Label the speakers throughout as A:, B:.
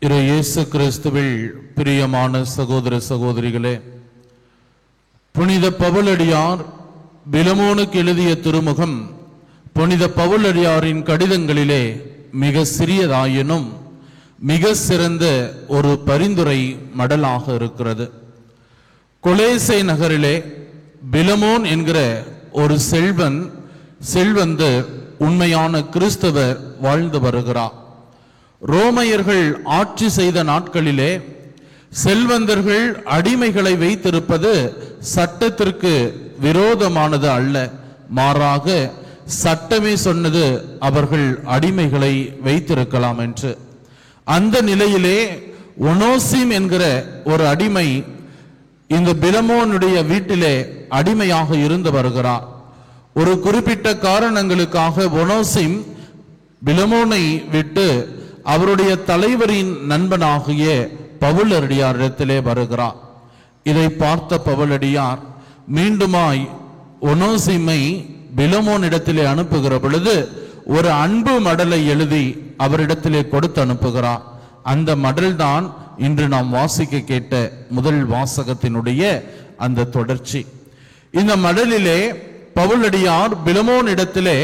A: இயேசு கிறிஸ்துவில் பிரியமான சகோதர சகோதரிகளே, புனித பவுலடியார் பிலமோனுக்கு எழுதிய திருமுகம் புனித பவுலடியாரின் கடிதங்களிலே மிக சிறியதாயினும் மிக சிறந்த ஒரு பரிந்துரை மடலாக இருக்கிறது. கொலேசை நகரிலே பிலமோன் என்கிற ஒரு செல்வந்து உண்மையான கிறிஸ்தவர் வாழ்ந்து வருகிறார். ரோமையர்கள் ஆட்சி செய்த நாட்களிலே செல்வந்தர்கள் அடிமைகளை வைத்திருப்பது சட்டத்திற்கு விரோதமானது அல்ல, மாறாக சட்டமே சொன்னது அவர்கள் அடிமைகளை வைத்திருக்கலாம் என்று. அந்த நிலையிலே ஒனோசிம் என்கிற ஒரு அடிமை இந்த பிலமோனுடைய வீட்டிலே அடிமையாக இருந்து வருகிறார். ஒரு குறிப்பிட்ட காரணங்களுக்காக ஒனோசிம் பிலமோனை விட்டு அவருடைய தலைவரின் நண்பனாகிய பவுலடியாரிடத்திலே வருகிறார். இதை பார்த்த பவுலடியார் மீண்டுமாய் ஒனோசிமை பிலமோனிடத்திலே அனுப்புகிற பொழுது ஒரு அன்பு மடலை எழுதி அவரிடத்திலே கொடுத்து அனுப்புகிறார். அந்த மடல்தான் இன்று நாம் வாசிக்க கேட்ட முதல் வாசகத்தினுடைய அந்த தொடர்ச்சி. இந்த மடலிலே பவுலடியார் பிலமோனிடத்திலே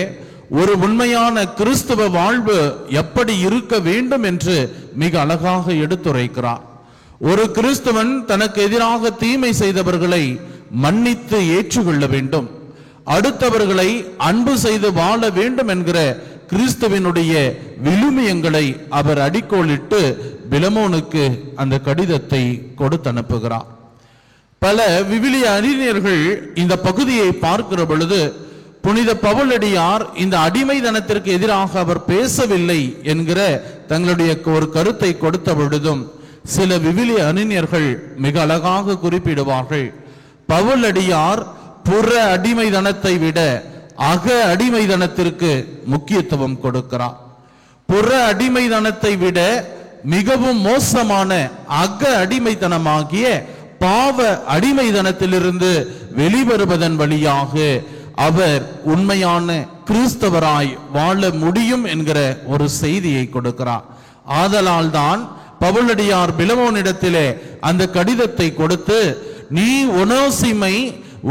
A: ஒரு உண்மையான கிறிஸ்துவ வாழ்வு எப்படி இருக்க வேண்டும் என்று மிக அழகாக எடுத்துரைக்கிறார். ஒரு கிறிஸ்தவன் தனக்கு எதிராக தீமை செய்தவர்களை மன்னித்து ஏற்றுக்கொள்ள வேண்டும், அடுத்தவர்களை அன்பு செய்து வாழ வேண்டும் என்கிற கிறிஸ்துவனுடைய விழுமியங்களை அவர் அடிக்கோளிட்டு பிலமோனுக்கு அந்த கடிதத்தை கொடுத்து அனுப்புகிறார். பல விவிலிய அறிஞர்கள் இந்த பகுதியை பார்க்கிற பொழுது புனித பவுலடியார் இந்த அடிமைதனத்திற்கு எதிராக அவர் பேசவில்லை என்கிற தங்களுடைய ஒரு கருத்தை கொடுத்த பொழுதும் சில விவிலிய அறிஞர்கள் மிக அழகாக குறிப்பிடுவார்கள், பவுலடியார் புற அடிமைதனத்தை விட அக அடிமைதனத்திற்கு முக்கியத்துவம் கொடுக்கிறார். புற அடிமைதனத்தை விட மிகவும் மோசமான அக அடிமைத்தனமாகிய பாவ அடிமைதனத்திலிருந்து வெளிவருவதன் வழியாக அவர் உண்மையான கிறிஸ்தவராய் வாழ முடியும் என்கிற ஒரு செய்தியை கொடுக்கிறார். ஆதலால் தான் பவுலடியார் பிலமோனிடத்திலே அந்த கடிதத்தை கொடுத்து, நீ ஒனோசிமை,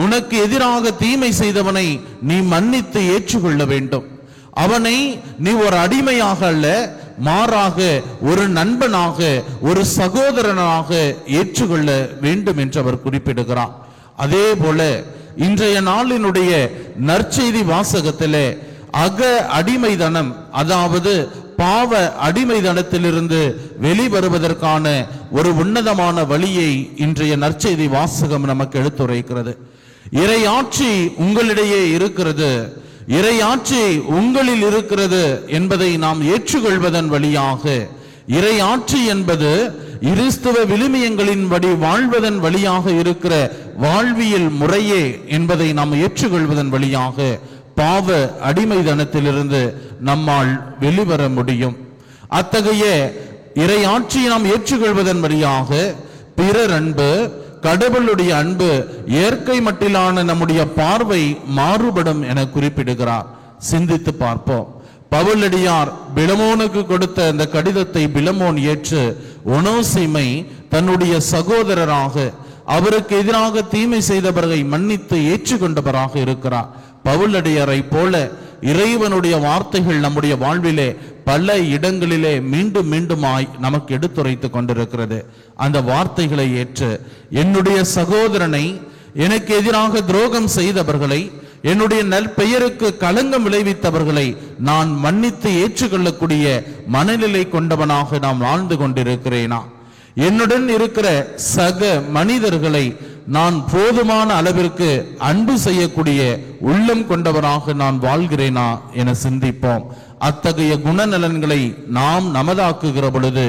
A: உனக்கு எதிராக தீமை செய்தவனை நீ மன்னித்து ஏற்றுக்கொள்ள வேண்டும், அவனை நீ ஒரு அடிமையாக அல்ல, மாறாக ஒரு நண்பனாக ஒரு சகோதரனாக ஏற்றுக்கொள்ள வேண்டும் என்று அவர் குறிப்பிடுகிறார். அதே போல இன்றைய நாளினுடைய நற்செய்தி வாசகத்திலே அக அடிமைதனம், அதாவது பாவ அடிமைதனத்திலிருந்து வெளிவருவதற்கான ஒரு உன்னதமான வழியை இன்றைய நற்செய்தி வாசகம் நமக்கு எடுத்துரைக்கிறது. இறையாட்சி உங்களிடையே இருக்கிறது, இறையாட்சி உங்களில் இருக்கிறது என்பதை நாம் ஏற்றுக்கொள்வதன் வழியாக, இறையாட்சி என்பது கிறிஸ்துவ விழுமியங்களின் படி வாழ்வதன் வழியாக இருக்கிற வாழ்வியல் முறையே என்பதை நாம் ஏற்றுக்கொள்வதன் வழியாக பாவ அடிமைதனத்திலிருந்து நம்மால் வெளிவர முடியும். அத்தகைய இறையாட்சியை நாம் ஏற்றுக்கொள்வதன் வழியாக பிறர் அன்பு, கடவுளுடைய அன்பு, இயற்கை மட்டிலான நம்முடைய பார்வை மாறுபடும் என குறிப்பிடுகிறார். சிந்தித்து பார்ப்போம். பவுலடியார் பிலமோனுக்கு கொடுத்த அந்த கடிதத்தை பிலமோன் ஏற்று ஒனோசிமை தன்னுடைய சகோதரராக, அவருக்கு எதிராக தீமை செய்தவர்களை மன்னித்து ஏற்றுக்கொண்டவராக இருக்கிறார். பவுலடியாரை போல இறைவனுடைய வார்த்தைகள் நம்முடைய வாழ்விலே பல இடங்களிலே மீண்டும் மீண்டுமாய் நமக்கு எடுத்துரைத்து கொண்டிருக்கிறது. அந்த வார்த்தைகளை ஏற்று என்னுடைய சகோதரனை, எனக்கு எதிராக துரோகம் செய்தவர்களை, என்னுடைய நற்பெயருக்கு களங்கம் விளைவித்தவர்களை நான் மன்னித்து ஏற்றுக்கொள்ளக்கூடிய மனநிலை கொண்டவனாக நாம் வாழ்ந்து கொண்டிருக்கிறேனா? என்னுடன் இருக்கிற சக மனிதர்களை நான் போதுமான அளவிற்கு அன்பு செய்யக்கூடிய உள்ளம் கொண்டவராக நான் வாழ்கிறேனா என சிந்திப்போம். அத்தகைய குணநலன்களை நாம் நமதாக்குகிற பொழுது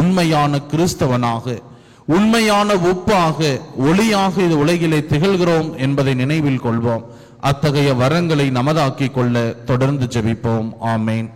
A: உண்மையான கிறிஸ்தவனாக, உண்மையான உப்பாக, ஒளியாக இது உலகிலே திகழ்கிறோம் என்பதை நினைவில் கொள்வோம். அத்தகைய வரங்களை நமதாக்கிக் கொள்ள தொடர்ந்து ஜெபிப்போம். ஆமேன்.